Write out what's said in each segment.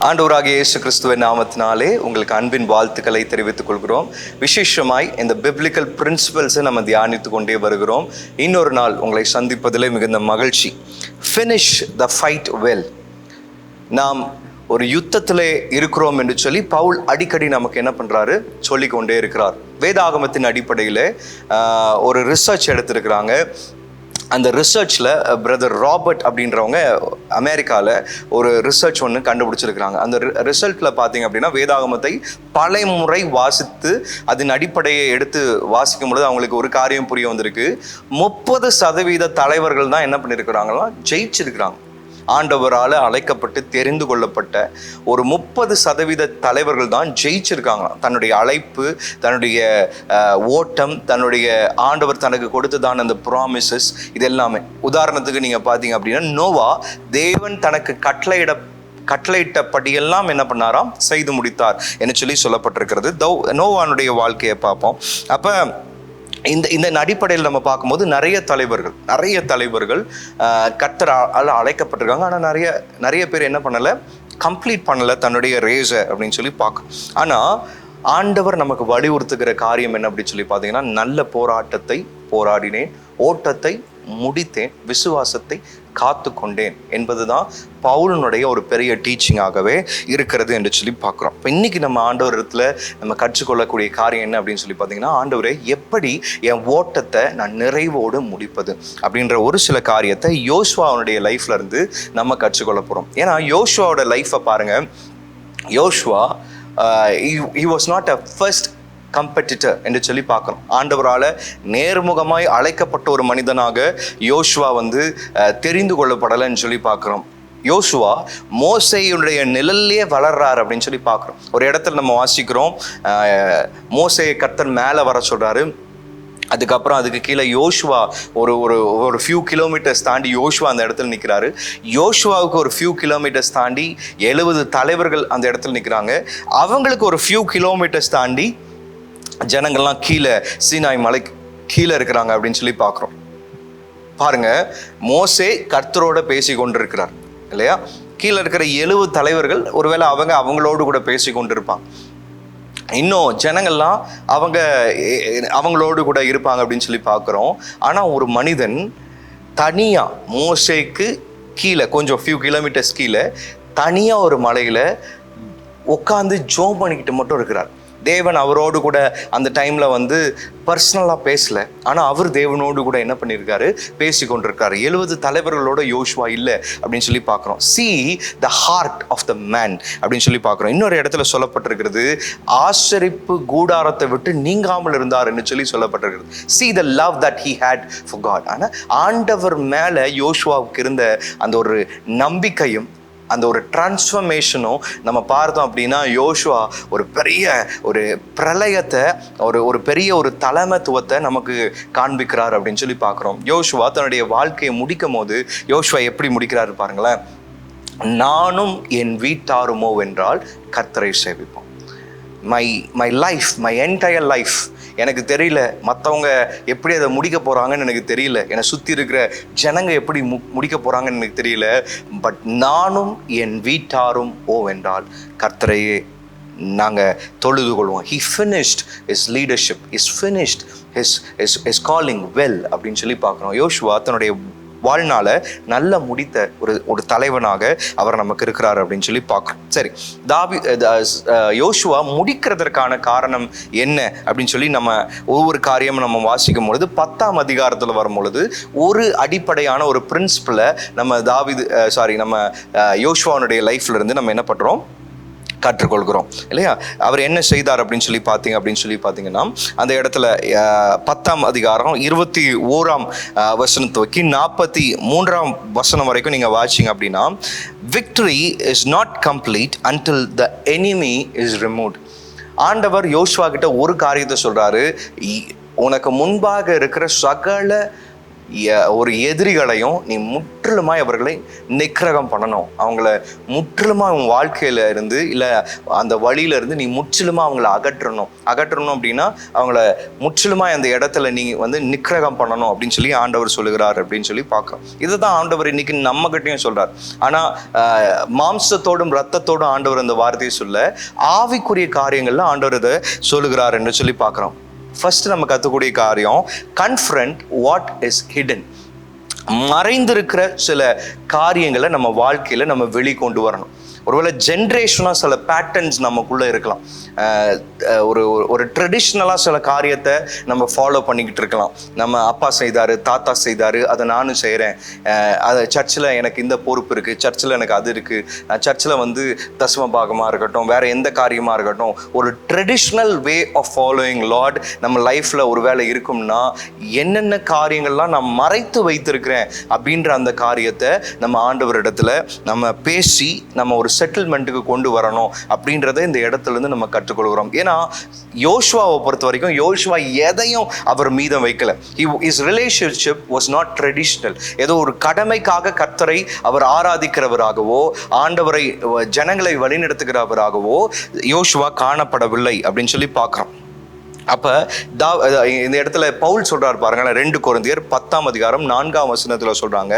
ஆண்டவராகிய இயேசு கிறிஸ்துவின் நாமத்தினாலே உங்களுக்கு அன்பின் வாழ்த்துக்களை தெரிவித்துக் கொள்கிறோம். விசேஷமாய் இந்த பிப்ளிக்கல் பிரின்சிபல்ஸை நம்ம தியானித்து கொண்டே வருகிறோம். இன்னொரு நாள் உங்களை சந்திப்பதிலே மிகுந்த மகிழ்ச்சி. Finish the fight well. நாம் ஒரு யுத்தத்திலே இருக்கிறோம் என்று சொல்லி பவுல் அடிக்கடி நமக்கு என்ன பண்ணுறாரு சொல்லி கொண்டே இருக்கிறார். வேதாகமத்தின் அடிப்படையில் ஒரு ரிசர்ச் எடுத்திருக்கிறாங்க. அந்த ரிசர்ச்சில் பிரதர் ராபர்ட் அப்படின்றவங்க அமெரிக்காவில் ஒரு ரிசர்ச் ஒன்று கண்டுபிடிச்சிருக்கிறாங்க. அந்த ரிசல்ட்டில் பார்த்தீங்க அப்படின்னா வேதாகமத்தை பல முறை வாசித்து அதன் அடிப்படையை எடுத்து வாசிக்கும் பொழுது அவங்களுக்கு ஒரு காரியம் புரிய வந்திருக்கு. 30% தலைவர்கள் தான் என்ன பண்ணியிருக்கிறாங்கன்னா ஜெயிச்சிருக்கிறாங்க. ஆண்டவரால் அழைக்கப்பட்டு தெரிந்து கொள்ளப்பட்ட ஒரு 30% தலைவர்கள் தான் ஜெயிச்சிருக்காங்க. தன்னுடைய அழைப்பு, தன்னுடைய ஓட்டம், தன்னுடைய ஆண்டவர் தனக்கு கொடுத்ததான அந்த ப்ராமிசஸ், இது எல்லாமே. உதாரணத்துக்கு நீங்கள் பார்த்தீங்க அப்படின்னா நோவா தேவன் தனக்கு கட்டளையிட்டபடியெல்லாம் என்ன பண்ணாராம் செய்து முடித்தார் என்று சொல்லி சொல்லப்பட்டிருக்கிறது. நோவானுடைய வாழ்க்கையை பார்ப்போம். அப்போ இந்த அடிப்படையில் நம்ம பார்க்கும்போது நிறைய தலைவர்கள் கர்த்தரால் அழைக்கப்பட்டிருக்காங்க. ஆனால் நிறைய பேர் என்ன பண்ணலை, கம்ப்ளீட் பண்ணலை தன்னுடைய ரேஸை அப்படின்னு சொல்லி பார்க்கணும். ஆனால் ஆண்டவர் நமக்கு வலியுறுத்துகிற காரியம் என்ன அப்படின்னு சொல்லி பார்த்தீங்கன்னா, நல்ல போராட்டத்தை போராடினேன், ஓட்டத்தை முடித்தேன், விசுவாசத்தை காத்து கொண்டேன் என்பதுதான் பவுலனுடைய ஒரு பெரிய டீச்சிங்காகவே இருக்கிறது என்று சொல்லி பார்க்குறோம். இப்போ இன்றைக்கி நம்ம ஆண்டவரத்தில் நம்ம கற்றுக்கொள்ளக்கூடிய காரியம் என்ன அப்படின்னு சொல்லி பார்த்தீங்கன்னா, ஆண்டவரே எப்படி என் ஓட்டத்தை நான் நிறைவோடு முடிப்பது அப்படின்ற ஒரு சில காரியத்தை யோசுவாவுடைய லைஃப்ல இருந்து நம்ம கற்றுக்கொள்ள போகிறோம். ஏன்னா யோசுவாவோட லைஃப்பை பாருங்கள். யோசுவா he was not a first கம்பெட்டிட்டர் என்று சொல்லி பார்க்கணும். ஆண்டவரால் நேர்முகமாய் அழைக்கப்பட்ட ஒரு மனிதனாக யோசுவா தெரிந்து கொள்ளப்படலைன்னு சொல்லி பார்க்குறோம். யோசுவா மோசேயுடைய நிழல்லையே வளர்றாரு அப்படின்னு சொல்லி பார்க்குறோம். ஒரு இடத்துல நம்ம வாசிக்கிறோம், மோசேயை கர்த்தர் மேலே வர சொல்கிறாரு. அதுக்கப்புறம் அதுக்கு கீழே யோசுவா ஒரு ஃபியூ கிலோமீட்டர்ஸ் தாண்டி யோசுவா அந்த இடத்துல நிற்கிறாரு. யோசுவாவுக்கு ஒரு ஃபியூ கிலோமீட்டர்ஸ் தாண்டி 70 தலைவர்கள் அந்த இடத்துல நிற்கிறாங்க. அவங்களுக்கு ஒரு ஃபியூ கிலோமீட்டர்ஸ் தாண்டி ஜனங்கள்லாம் கீழே சீனாய் மலை கீழே இருக்கிறாங்க அப்படின்னு சொல்லி பார்க்குறோம். பாருங்க, மோசே கர்த்தரோட பேசி கொண்டிருக்கிறார் இல்லையா? கீழே இருக்கிற 70 தலைவர்கள் ஒருவேளை அவங்களோடு கூட பேசி கொண்டிருப்பாங்க. இன்னும் ஜனங்கள்லாம் அவங்களோடு கூட இருப்பாங்க அப்படின்னு சொல்லி பார்க்குறோம். ஆனால் ஒரு மனிதன் தனியாக மோசேக்கு கீழே கொஞ்சம் ஃபியூ கிலோமீட்டர்ஸ் கீழே தனியாக ஒரு மலையில் உட்காந்து ஜோம் பண்ணிக்கிட்டு மட்டும் இருக்கிறார். தேவன் அவரோடு கூட அந்த டைமில் பர்சனலாக பேசலை, ஆனால் அவர் தேவனோடு கூட என்ன பண்ணியிருக்காரு, பேசி கொண்டிருக்காரு. 70 தலைவர்களோட யோசுவா இல்லை அப்படின்னு சொல்லி பார்க்குறோம். See the heart of the man அப்படின்னு சொல்லி பார்க்குறோம். இன்னொரு இடத்துல சொல்லப்பட்டிருக்கிறது, ஆசரிப்பு கூடாரத்தை விட்டு நீங்காமல் இருந்தார் என்று சொல்லி சொல்லப்பட்டிருக்கிறது. See the love that he had for God. ஆனால் ஆண்டவர் மேலே யோசுவாவுக்கு இருந்த அந்த ஒரு நம்பிக்கையும் அந்த ஒரு டிரான்ஸ்ஃபர்மேஷனும் நம்ம பார்த்தோம் அப்படின்னா, யோசுவா ஒரு பெரிய ஒரு பிரளயத்தை ஒரு பெரிய ஒரு தலைமைத்துவத்தை நமக்கு காண்பிக்கிறார் அப்படின்னு சொல்லி பார்க்குறோம். யோசுவா தன்னுடைய வாழ்க்கையை முடிக்கும் போது யோசுவா எப்படி முடிக்கிறாரு பாருங்களேன். நானும் என் வீட்டாருமோ வென்றால் கர்த்தரை சேவிப்போம். My life, my entire life, எனக்கு தெரியல மற்றவங்க எப்படி அதை முடிக்க போகிறாங்கன்னு எனக்கு தெரியல, என்னை சுற்றி இருக்கிற ஜனங்க எப்படி முடிக்க போகிறாங்கன்னு எனக்கு தெரியல, பட் நானும் என் வீட்டாரும் வென்றால் கர்த்தரையே நாங்கள் தொழுது கொள்வோம். He finished his leadership, he's finished his calling well அப்படின்னு சொல்லி பார்க்குறோம். யோசுவா தன்னுடைய வாழ்நாள நல்ல முடித்த ஒரு தலைவனாக அவர் நமக்கு இருக்கிறார் அப்படின்னு சொல்லி பார்க்குறோம். சரி, யோசுவா முடிக்கிறதற்கான காரணம் என்ன அப்படின்னு சொல்லி நம்ம ஒவ்வொரு காரியமும் நம்ம வாசிக்கும் பொழுது 10ஆம் அதிகாரத்தில் வரும் பொழுது ஒரு அடிப்படையான ஒரு பிரின்சிபலை நம்ம யோசுவானுடைய லைஃப்ல இருந்து நம்ம என்ன பண்ணுறோம், கற்றுக்கொள்கிறோம் இல்லையா? அவர் என்ன செய்தார் அப்படின்னு சொல்லி பார்த்தீங்கன்னா, அந்த இடத்துல 10ஆம் அதிகாரம் 21ஆம் வசனம் துவக்கி 43ஆம் வசனம் வரைக்கும் நீங்கள் வாசிங்க அப்படின்னா, victory is not complete until the enemy is removed. ஆண்டவர் யோசுவா கிட்ட ஒரு காரியத்தை சொல்றாரு, உனக்கு முன்பாக இருக்கிற சகல ஒரு எதிரிகளையும் நீ முற்றிலுமாய் அவர்களை நிக்கிரகம் பண்ணணும். அவங்கள முற்றிலுமா உன் வாழ்க்கையில இருந்து இல்லை அந்த வழியில இருந்து நீ முற்றிலுமா அவங்கள அகற்றணும் அப்படின்னா அவங்கள முற்றிலுமா அந்த இடத்துல நீ வந்து நிக்கிரகம் பண்ணணும் அப்படின்னு சொல்லி ஆண்டவர் சொல்லுகிறார் அப்படின்னு சொல்லி பார்க்கிறோம். இதுதான் ஆண்டவர் இன்னைக்கு நம்ம கிட்டையும் சொல்றார். ஆனா மாம்சத்தோடும் ரத்தத்தோடும் ஆண்டவர் அந்த வார்த்தையை சொல்ல, ஆவிக்குரிய காரியங்கள்ல ஆண்டவர் இதை சொல்லுகிறார் என்று சொல்லி பார்க்கிறோம். ஃபர்ஸ்ட் நம்ம கற்றுக்கூடிய காரியம், கன்ஃபரண்ட் வாட் இஸ் ஹிடன். மறைந்திருக்கிற சில காரியங்களை நம்ம வாழ்க்கையில நம்ம வெளிக்கொண்டு வரணும். ஒருவேளை ஜென்ரேஷனாக சில பேட்டர்ன்ஸ் நமக்குள்ளே இருக்கலாம். ஒரு ட்ரெடிஷ்னலாக சில காரியத்தை நம்ம ஃபாலோ பண்ணிக்கிட்டு இருக்கலாம். நம்ம அப்பா செய்தார், தாத்தா செய்தார், அதை நானும் செய்கிறேன். அது சர்ச்சில் எனக்கு இந்த பொறுப்பு இருக்குது, சர்ச்சில் எனக்கு அது இருக்குது, சர்ச்சில் வந்து தசம பாகமாக இருக்கட்டும், வேறு எந்த காரியமாக இருக்கட்டும், ஒரு traditional way of following lord நம்ம லைஃப்பில் ஒரு வேளை இருக்கும்னா, என்னென்ன காரியங்கள்லாம் நான் மறைத்து வைத்திருக்கிறேன் அப்படின்ற அந்த காரியத்தை நம்ம ஆண்டவரிடத்துல நம்ம பேசி நம்ம ஒரு செட்டில்மெண்ட்டுக்கு கொண்டு வரணும் அப்படின்றத இந்த இடத்துலேருந்து நம்ம கற்றுக்கொள்கிறோம். ஏன்னா யோசுவாவை பொறுத்த வரைக்கும் யோசுவா எதையும் அவர் மீதம் வைக்கல. His relationship was not traditional. ஏதோ ஒரு கடமைக்காக கர்த்தரை அவர் ஆராதிக்கிறவராகவோ ஆண்டவரை ஜனங்களை வழிநடத்துகிறவராகவோ யோசுவா காணப்படவில்லை அப்படின்னு சொல்லி பார்க்குறோம். அப்போ இந்த இடத்துல பவுல் சொல்கிறார் பாருங்களேன், 2 கொரிந்தியர் 10:4 சொல்கிறாங்க,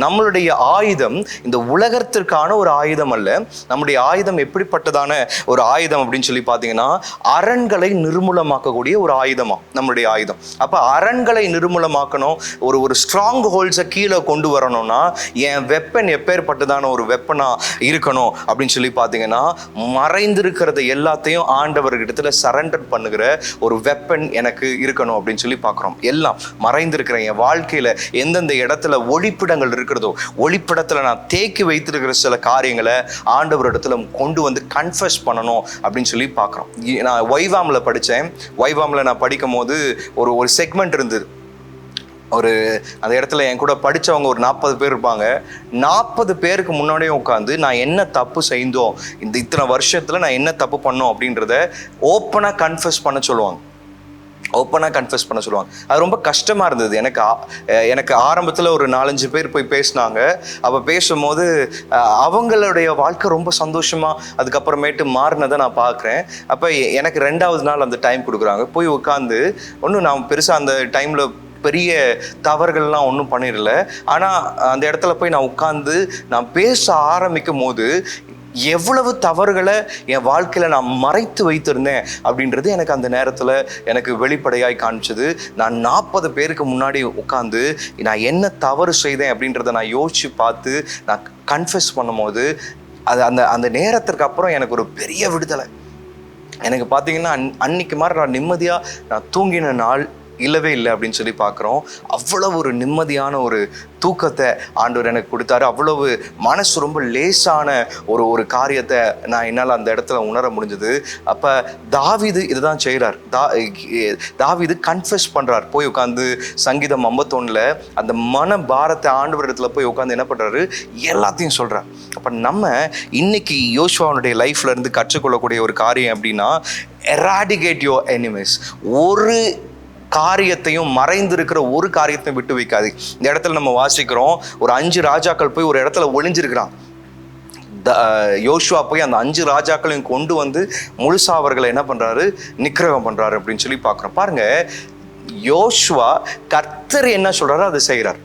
நம்மளுடைய ஆயுதம் இந்த உலகத்திற்கான ஒரு ஆயுதம் அல்ல. நம்முடைய ஆயுதம் எப்படிப்பட்டதான ஒரு ஆயுதம் அப்படின்னு சொல்லி பார்த்தீங்கன்னா, அரண்களை நிர்மூலமாக்கக்கூடிய ஒரு ஆயுதமா நம்மளுடைய ஆயுதம். அப்போ அரண்களை நிர்மூலமாக்கணும், ஒரு ஸ்ட்ராங் ஹோல்ட்ஸை கீழே கொண்டு வரணும்னா என் வெப்பன் எப்பேற்பட்டதான ஒரு வெப்பனாக இருக்கணும் அப்படின்னு சொல்லி பார்த்தீங்கன்னா, மறைந்திருக்கிறத எல்லாத்தையும் ஆண்டவர்கிட்ட சரண்டர் பண்ணுகிற ஒரு வெப்பன் எனக்கு இருக்கணும் அப்படின்னு சொல்லி பார்க்குறோம். எல்லாம் மறைந்திருக்கிற என் வாழ்க்கையில் எந்தெந்த இடத்துல ஒளிப்பிடங்கள் இருக்கிறதோ, ஒளிப்பிடத்தில் நான் தேக்கி வைத்திருக்கிற சில காரியங்களை ஆண்டவர் இடத்துல கொண்டு வந்து கன்ஃபஸ் பண்ணணும் அப்படின்னு சொல்லி பார்க்குறோம். நான் வைவாமில் படித்தேன். வைவாமில் நான் படிக்கும் போது ஒரு செக்மெண்ட் இருந்தது. அந்த இடத்துல என் கூட படித்தவங்க ஒரு 40 பேர் இருப்பாங்க. 40 பேருக்கு முன்னாடியே உட்காந்து நான் என்ன தப்பு செய்தோம், இத்தனை வருஷத்தில் நான் என்ன தப்பு பண்ணோம் அப்படின்றத ஓப்பனாக கன்ஃபஸ் பண்ண சொல்லுவாங்க. அது ரொம்ப கஷ்டமாக இருந்தது எனக்கு ஆரம்பத்தில் ஒரு 4-5 பேர் போய் பேசினாங்க. அப்போ பேசும்போது அவங்களுடைய வாழ்க்கை ரொம்ப சந்தோஷமாக அதுக்கப்புறமேட்டு மாறினதை நான் பார்க்குறேன். அப்போ எனக்கு 2வது நாள் அந்த டைம் கொடுக்குறாங்க. போய் உட்காந்து ஒன்றும் நான் பெருசாக அந்த டைமில் பெரிய தவறுகள்லாம் ஒன்றும் பண்ணிடல. ஆனால் அந்த இடத்துல போய் நான் உட்காந்து நான் பேச ஆரம்பிக்கும் போது எவ்வளவு தவறுகளை என் வாழ்க்கையில் நான் மறைத்து வைத்திருந்தேன் அப்படின்றது எனக்கு அந்த நேரத்தில் எனக்கு வெளிப்படையாய் காமிச்சது. நான் 40 பேருக்கு முன்னாடி உட்காந்து நான் என்ன தவறு செய்தேன் அப்படின்றத நான் யோசித்து பார்த்து நான் கன்ஃபஸ் பண்ணும்போது அந்த நேரத்திற்கு அப்புறம் எனக்கு ஒரு பெரிய விடுதலை. எனக்கு பார்த்தீங்கன்னா அன்னைக்கு மாதிரி நான் நிம்மதியாக நான் தூங்கின நாள் இல்லவே இல்லை அப்படின்னு சொல்லி பார்க்குறோம். அவ்வளவு ஒரு நிம்மதியான ஒரு தூக்கத்தை ஆண்டவர் எனக்கு கொடுத்தாரு. அவ்வளவு மனசு ரொம்ப லேசான ஒரு காரியத்தை நான் என்னால் அந்த இடத்துல உணர முடிஞ்சது. அப்போ தாவீது இதுதான் செய்கிறார். தாவீது கன்ஃபஸ் பண்ணுறார். போய் உட்காந்து சங்கீதம் 51 அந்த மன பாரத்தை ஆண்டவர் இடத்துல போய் உட்காந்து என்ன பண்ணுறாரு, எல்லாத்தையும் சொல்கிறார். அப்போ நம்ம இன்னைக்கு யோசுவாவுடைய லைஃப்ல இருந்து கற்றுக்கொள்ளக்கூடிய ஒரு காரியம் அப்படின்னா, எராடிகேட் யுவர் எனிமீஸ். ஒரு காரியத்தையும் மறைந்திருக்கிற ஒரு காரியத்தையும் விட்டு வைக்காது. இந்த இடத்துல நம்ம வாசிக்கிறோம், ஒரு 5 ராஜாக்கள் போய் ஒரு இடத்துல ஒளிஞ்சிருக்கிறான். யோசுவா போய் அந்த 5 ராஜாக்களையும் கொண்டு வந்து முழுசா அவர்களை என்ன பண்றாரு, நிக்கிரகம் பண்றாரு அப்படின்னு சொல்லி பார்க்குறோம். பாருங்க, யோசுவா கர்த்தர் என்ன சொல்றாரோ அதை செய்கிறார்.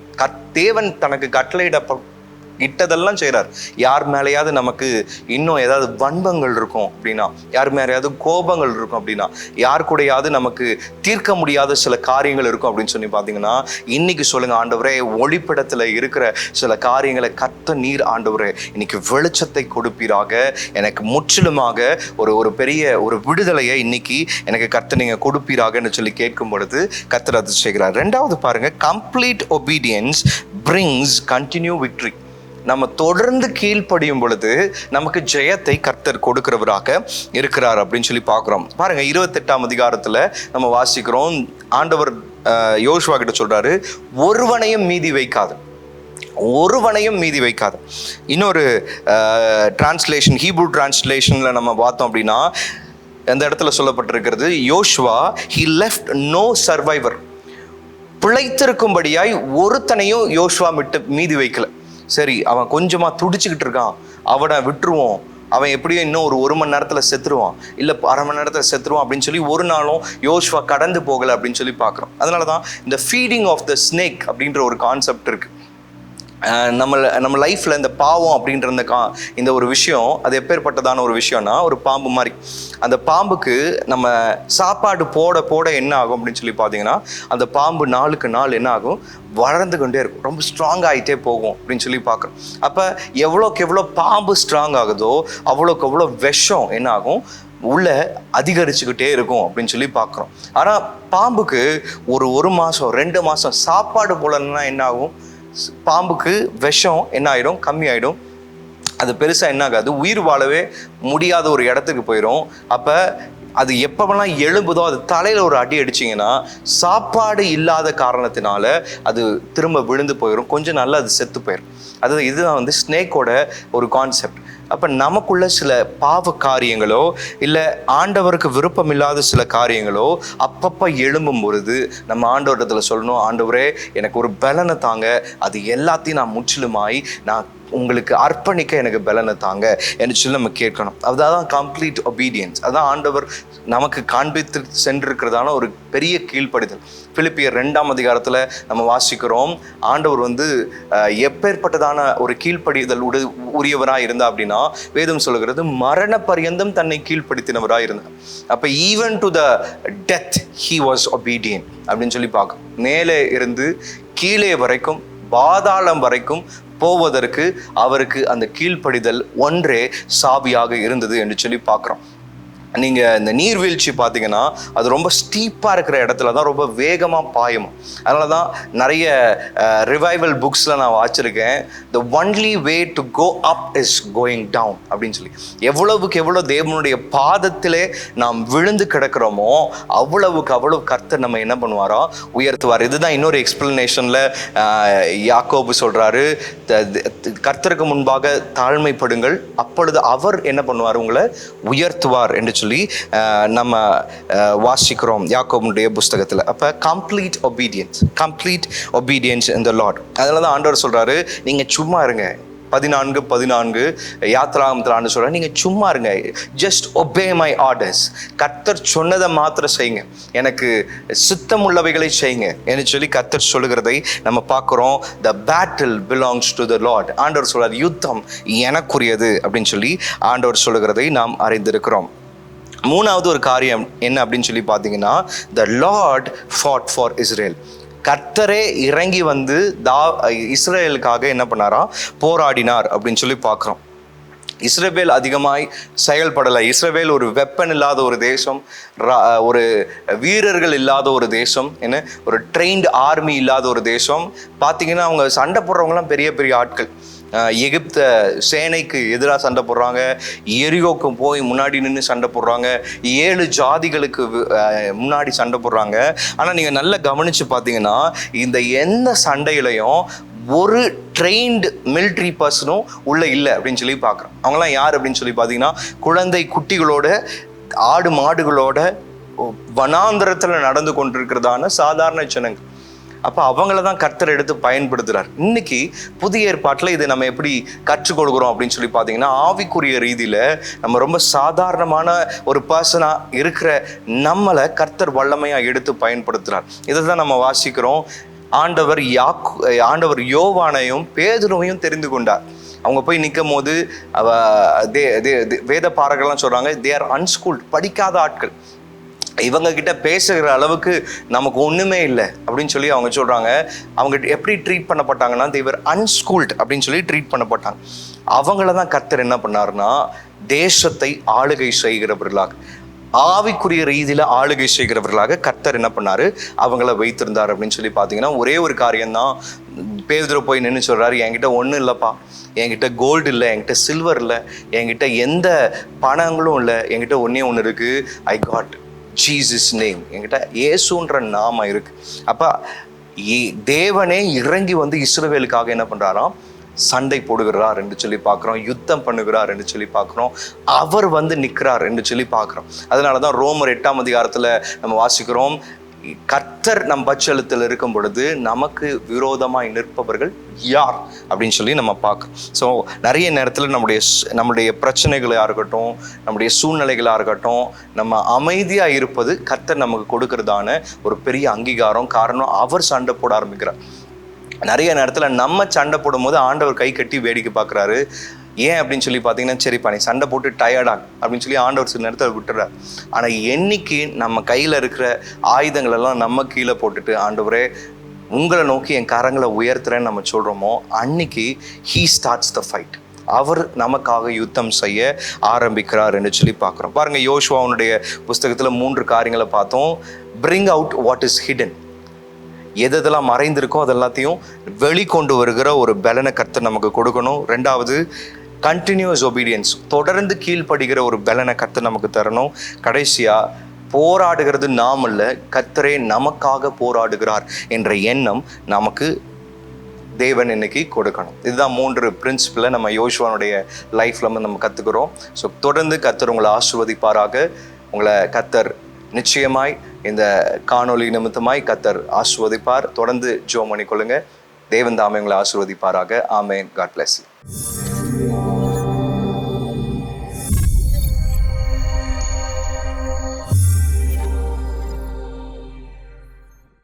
தேவன் தனக்கு இட்டதெல்லாம் செய்கிறார். யார் மேலேயாவது நமக்கு இன்னும் ஏதாவது வன்பங்கள் இருக்கும் அப்படின்னா, யார் மேலேயாவது கோபங்கள் இருக்கும் அப்படின்னா, யார் கூடயாவது நமக்கு தீர்க்க முடியாத சில காரியங்கள் இருக்கும் அப்படின்னு சொல்லி பார்த்தீங்கன்னா, இன்னைக்கு சொல்லுங்க, ஆண்டவரே, ஒளிப்பிடத்தில் இருக்கிற சில காரியங்களை நீர் ஆண்டவரே இன்னைக்கு வெளிச்சத்தை கொடுப்பீராக, எனக்கு முற்றிலுமாக ஒரு பெரிய ஒரு விடுதலையை இன்னைக்கு எனக்கு கர்த்தர் நீங்க கொடுப்பீராகன்னு சொல்லி கேட்கும் பொழுது கர்த்தர் அது செய்கிறார். 2வது பாருங்க, complete obedience brings continue victory. நம்ம தொடர்ந்து கீழ்ப்படியும் பொழுது நமக்கு ஜெயத்தை கர்த்தர் கொடுக்கிறவராக இருக்கிறார் அப்படின்னு சொல்லி பார்க்குறோம். பாருங்க, 28ஆம் அதிகாரத்தில் நம்ம வாசிக்கிறோம், ஆண்டவர் யோசுவா கிட்ட சொல்றாரு, ஒருவனையும் மீதி வைக்காது. இன்னொரு டிரான்ஸ்லேஷன், ஹீப்ரூ டிரான்ஸ்லேஷன்ல நம்ம பார்த்தோம் அப்படின்னா அந்த இடத்துல சொல்லப்பட்டிருக்கிறது, யோசுவா he left no survivor. பிழைத்திருக்கும்படியாய் ஒருத்தனையும் யோசுவா மீதி வைக்கல. சரி, அவன் கொஞ்சமா துடிச்சுக்கிட்டு இருக்கான், அவனை விட்டுருவோம், அவன் எப்படியும் இன்னும் ஒரு மணி நேரத்தில் செத்துருவான், இல்லை அரை மணி நேரத்தில் செத்துருவான் அப்படின்னு சொல்லி ஒரு நாளும் யோசுவா கடந்து போகலை அப்படின்னு சொல்லி பார்க்குறோம். அதனால தான் இந்த ஃபீடிங் ஆஃப் த ஸ்னேக் அப்படின்ற ஒரு கான்செப்ட் இருக்குது. நம்ம லைஃப்பில் இந்த பாவம் அப்படின்ற இந்த ஒரு விஷயம், அது எப்பேற்பட்டதான ஒரு விஷயம்னா, ஒரு பாம்பு மாதிரி. அந்த பாம்புக்கு நம்ம சாப்பாடு போட போட என்ன ஆகும் அப்படின்னு சொல்லி பார்த்தீங்கன்னா, அந்த பாம்பு நாளுக்கு நாள் என்ன ஆகும், வளர்ந்து கொண்டே இருக்கும், ரொம்ப ஸ்ட்ராங் ஆகிட்டே போகும் அப்படின்னு சொல்லி பார்க்குறோம். அப்போ எவ்வளோக்கு எவ்வளோ பாம்பு ஸ்ட்ராங் ஆகுதோ அவ்வளோக்கு எவ்வளோ விஷம் என்ன ஆகும், உள்ள அதிகரிச்சுக்கிட்டே இருக்கும் அப்படின்னு சொல்லி பார்க்குறோம். ஆனால் பாம்புக்கு ஒரு மாதம் 2 மாதம் சாப்பாடு போலன்னா என்ன ஆகும், பாம்புக்கு விஷம் என்ன ஆகிடும், கம்மி ஆகிடும். அது பெருசாக என்ன ஆகாது, உயிர் வாழவே முடியாத ஒரு இடத்துக்கு போயிடும். அப்போ அது எப்போவெல்லாம் எழும்புதோ அது தலையில் ஒரு அடி அடிச்சிங்கன்னா சாப்பாடு இல்லாத காரணத்தினால அது திரும்ப விழுந்து போயிடும், கொஞ்சம் நாளில் அது செத்து போயிடும். இதுதான் வந்து ஸ்னேக்கோட ஒரு கான்செப்ட். அப்போ நமக்குள்ள சில பாவ காரியங்களோ இல்லை ஆண்டவருக்கு விருப்பம் இல்லாத சில காரியங்களோ அப்பப்போ எழும்பும் பொழுது நம்ம ஆண்டவரிடத்தில் சொல்லணும், ஆண்டவரே எனக்கு ஒரு பலனை தாங்க, அது எல்லாத்தையும் நான் முற்றிலுமாய் நான் உங்களுக்கு அர்ப்பணிக்க எனக்கு பலனை தாங்க என்று சொல்லி நம்ம கேட்கணும். அதுதான் கம்ப்ளீட் ஒபீடியன்ஸ். அதான் ஆண்டவர் நமக்கு காண்பித்து சென்றிருக்கிறதான ஒரு பெரிய கீழ்ப்படிதல். பிலிப்பியர் 2ஆம் அதிகாரத்தில் நம்ம வாசிக்கிறோம், ஆண்டவர் வந்து எப்பேற்பட்டதான ஒரு கீழ்ப்படிதல் உரியவராக இருந்தா அப்படின்னா, வேதம் சொல்லுகிறது மரண பரியந்தம் தன்னை கீழ்ப்படுத்தினவராக இருந்தார். அப்போ even to the death he was obedient அப்படின்னு சொல்லி பார்க்கணும். மேலே இருந்து கீழே வரைக்கும், பாதாளம் வரைக்கும் போவதற்கு அவருக்கு அந்த கீழ்ப்படிதல் ஒன்றே சாவியாக இருந்தது என்று சொல்லி பார்க்குறோம். நீங்கள் இந்த நீர்வீழ்ச்சி பார்த்தீங்கன்னா அது ரொம்ப ஸ்டீப்பாக இருக்கிற இடத்துல தான் ரொம்ப வேகமாக பாயும். அதனால தான் நிறைய ரிவைவல் புக்ஸில் நான் வாசிச்சிருக்கேன், the only way to go up is going down அப்படின்னு சொல்லி. எவ்வளவுக்கு எவ்வளோ தேவனுடைய பாதத்திலே நாம் விழுந்து கிடக்கிறோமோ அவ்வளவுக்கு அவ்வளவு கர்த்தர் நம்ம என்ன பண்ணுவாரோ உயர்த்துவார். இதுதான் இன்னொரு எக்ஸ்பிளனேஷனில் யாக்கோபு சொல்கிறாரு, கர்த்தருக்கு முன்பாக தாழ்மைப்படுங்கள், அப்பொழுது அவர் என்ன பண்ணுவார், உங்களை உயர்த்துவார் என்று சொல்லி நம்ம வாசிக்கிறோம் யாக்கோபுடைய புஸ்தகத்தில். அப்போ கம்ப்ளீட் ஒபீடியன்ஸ் இன் தி லார்ட். அதனால தான் ஆண்டவர் சொல்றாரு, நீங்க சும்மா இருங்க. 14 யாத்திராகமத்தில் ஆண்டு சொல்றாரு, நீங்க சும்மா இருங்க, ஜஸ்ட் ஒபே மை ஆர்டர்ஸ். கர்த்தர் சொன்னதை மாத்திரம் செய்யுங்க, எனக்கு சித்தம் உள்ளவைகளை செய்யுங்க என்று சொல்லி கர்த்தர் சொல்லுகிறதை நம்ம பார்க்குறோம். The battle belongs to the Lord. ஆண்டவர் சொல்றாரு, யுத்தம் எனக்குரியது அப்படின்னு சொல்லி ஆண்டவர் சொல்லுகிறதை நாம் அறிந்திருக்கிறோம். மூணாவது ஒரு காரியம் என்ன அப்படின்னு சொல்லி பார்த்தீங்கன்னா, த லார்ட் ஃபாட் ஃபார் இஸ்ரேல். கர்த்தரே இறங்கி வந்து இஸ்ரேலுக்காக என்ன பண்ணாரா, போராடினார் அப்படின்னு சொல்லி பார்க்குறோம். இஸ்ரவேல் அதிகமாய் செயல்படலை. இஸ்ரவேல் ஒரு வெப்பன் இல்லாத ஒரு தேசம், ஒரு வீரர்கள் இல்லாத ஒரு தேசம், என்ன ஒரு ட்ரெயின்டு ஆர்மி இல்லாத ஒரு தேசம். பார்த்தீங்கன்னா அவங்க சண்டை போடுறவங்கலாம் பெரிய பெரிய ஆட்கள். எகிப்த சேனைக்கு எதிராக சண்டை போடுறாங்க, எரிகோக்கு போய் முன்னாடி நின்று சண்டை போடுறாங்க, 7 ஜாதிகளுக்கு முன்னாடி சண்டை போடுறாங்க. ஆனால் நீங்கள் நல்லா கவனித்து பார்த்தீங்கன்னா இந்த எந்த சண்டையிலையும் ஒரு ட்ரெயின்டு மிலிட்ரி பர்சனும் உள்ளே இல்லை அப்படின்னு சொல்லி பார்க்குறோம். அவங்களாம் யார் அப்படின்னு சொல்லி பார்த்தீங்கன்னா, குழந்தை குட்டிகளோட, ஆடு மாடுகளோட வனாந்தரத்தில் நடந்து கொண்டிருக்கிறதான சாதாரண ஜனங்கள். அப்போ அவங்கள தான் கர்த்தர் எடுத்து பயன்படுத்துகிறார். இன்னைக்கு புதிய ஏற்பாட்டில் இதை நம்ம எப்படி கற்றுக் கொடுக்குறோம் அப்படின்னு சொல்லி பார்த்தீங்கன்னா, ஆவிக்குரிய ரீதியில் நம்ம ரொம்ப சாதாரணமான ஒரு பர்சனாக இருக்கிற நம்மளை கர்த்தர் வல்லமையாக எடுத்து பயன்படுத்துகிறார். இதை தான் நம்ம வாசிக்கிறோம். ஆண்டவர் யோவானையும் பேதுருவையும் தெரிந்து கொண்டார். அவங்க போய் நிற்கும் போது வேத பாரகர்கள்லாம் சொல்கிறாங்க, தே ஆர் அன்ஸ்கூல்ட், படிக்காத ஆட்கள், இவங்க கிட்ட பேசுகிற அளவுக்கு நமக்கு ஒன்றுமே இல்லை அப்படின்னு சொல்லி அவங்க சொல்கிறாங்க. அவங்க எப்படி ட்ரீட் பண்ணப்பட்டாங்கன்னா, தேவர் அன்ஸ்கூல்ட் அப்படின்னு சொல்லி ட்ரீட் பண்ணப்பட்டாங்க. அவங்கள தான் கர்த்தர் என்ன பண்ணாருன்னா, தேசத்தை ஆளுகை செய்கிறவர்களாக, ஆவிக்குரிய ரீதியில் ஆளுகை செய்கிறவர்களாக கர்த்தர் என்ன பண்ணார், அவங்கள வைத்திருந்தார் அப்படின்னு சொல்லி பார்த்தீங்கன்னா, ஒரே ஒரு காரியம்தான். பேதுரு போய் நின்று சொல்கிறாரு, என்கிட்ட ஒன்றும் இல்லைப்பா, என்கிட்ட கோல்டு இல்லை, என்கிட்ட சில்வர் இல்லை, என்கிட்ட எந்த பணங்களும் இல்லை, என்கிட்ட ஒன்று இருக்குது, ஐ காட் ஜீசஸ் நேம், என்கிட்ட இயேசுன்ற நாமம் இருக்கு. அப்போ தேவனே இறங்கி வந்து இஸ்ரவேலுக்காக என்ன பண்ணுறாராம், சண்டை போடுகிறார் என்று சொல்லி பார்க்குறோம், யுத்தம் பண்ணுகிறார் என்று சொல்லி பார்க்குறோம், அவர் வந்து நிற்கிறார் என்று சொல்லி பார்க்குறோம். அதனால தான் ரோமர் 8ஆம் அதிகாரத்தில் நம்ம வாசிக்கிறோம், கர்த்தர் நம் பட்சத்தில் இருக்கும் பொழுது நமக்கு விரோதமாய் நிற்பவர்கள் யார் அப்படின்னு சொல்லி நம்ம பார்க்கறோம். ஸோ நிறைய நேரத்தில் நம்முடைய பிரச்சனைகளாக இருக்கட்டும், நம்முடைய சூழ்நிலைகளாக இருக்கட்டும், நம்ம அமைதியாக இருப்பது கர்த்தர் நமக்கு கொடுக்கறதான ஒரு பெரிய அங்கீகாரம். காரணம், அவர் சண்டை போட ஆரம்பிக்கிறார். நிறைய நேரத்தில் நம்ம சண்டை போடும் போது ஆண்டவர் கை கட்டி வேடிக்கை பார்க்குறாரு. ஏன் அப்படின்னு சொல்லி பார்த்தீங்கன்னா, சரிப்பா நீ சண்டை போட்டு டயர்டாக அப்படின்னு சொல்லி ஆண்டவர் சில நேரத்தில் விட்டுறார். ஆனால் என்னைக்கு நம்ம கையில் இருக்கிற ஆயுதங்கள் எல்லாம் நம்ம கீழே போட்டுட்டு, ஆண்டவரே உங்களை நோக்கி என் கரங்களை உயர்த்துறேன்னு நம்ம சொல்கிறோமோ, அன்னைக்கு ஹீ ஸ்டார்ட்ஸ் த ஃபைட். அவர் நமக்காக யுத்தம் செய்ய ஆரம்பிக்கிறார் என்று சொல்லி பார்க்குறோம். பாருங்கள், யோசுவாவுடைய புஸ்தகத்தில் 3 காரியங்களை பார்த்தோம். Bring out what is hidden. எதெல்லாம் மறைந்திருக்கோ அதெல்லாத்தையும் வெளிக்கொண்டு வருகிற ஒரு பலனை கர்த்தர் நமக்கு கொடுக்கணும். 2வது, கண்டினியூஸ் ஒபீடியன்ஸ், தொடர்ந்து கீழ்ப்படுகிற ஒரு பலனை கர்த்தர் நமக்கு தரணும். கடைசியாக, போராடுகிறது நாம் அல்ல, கர்த்தரே நமக்காக போராடுகிறார் என்ற எண்ணம் நமக்கு தேவன் இன்னைக்கு கொடுக்கணும். இதுதான் 3 பிரின்சிபிளை நம்ம யோசுவானுடைய லைஃப்ல நம்ம கற்றுக்கிறோம். ஸோ தொடர்ந்து கர்த்தர் உங்களை ஆசீர்வதிப்பாராக. உங்களை கர்த்தர் நிச்சயமாய் இந்த காணொளி நிமித்தமாய் கர்த்தர் ஆசீர்வதிப்பார். தொடர்ந்து ஜெபம் பண்ணிக்கொள்ளுங்க. தேவன் தாமே உங்களை ஆசீர்வதிப்பாராக. ஆமென். God bless you.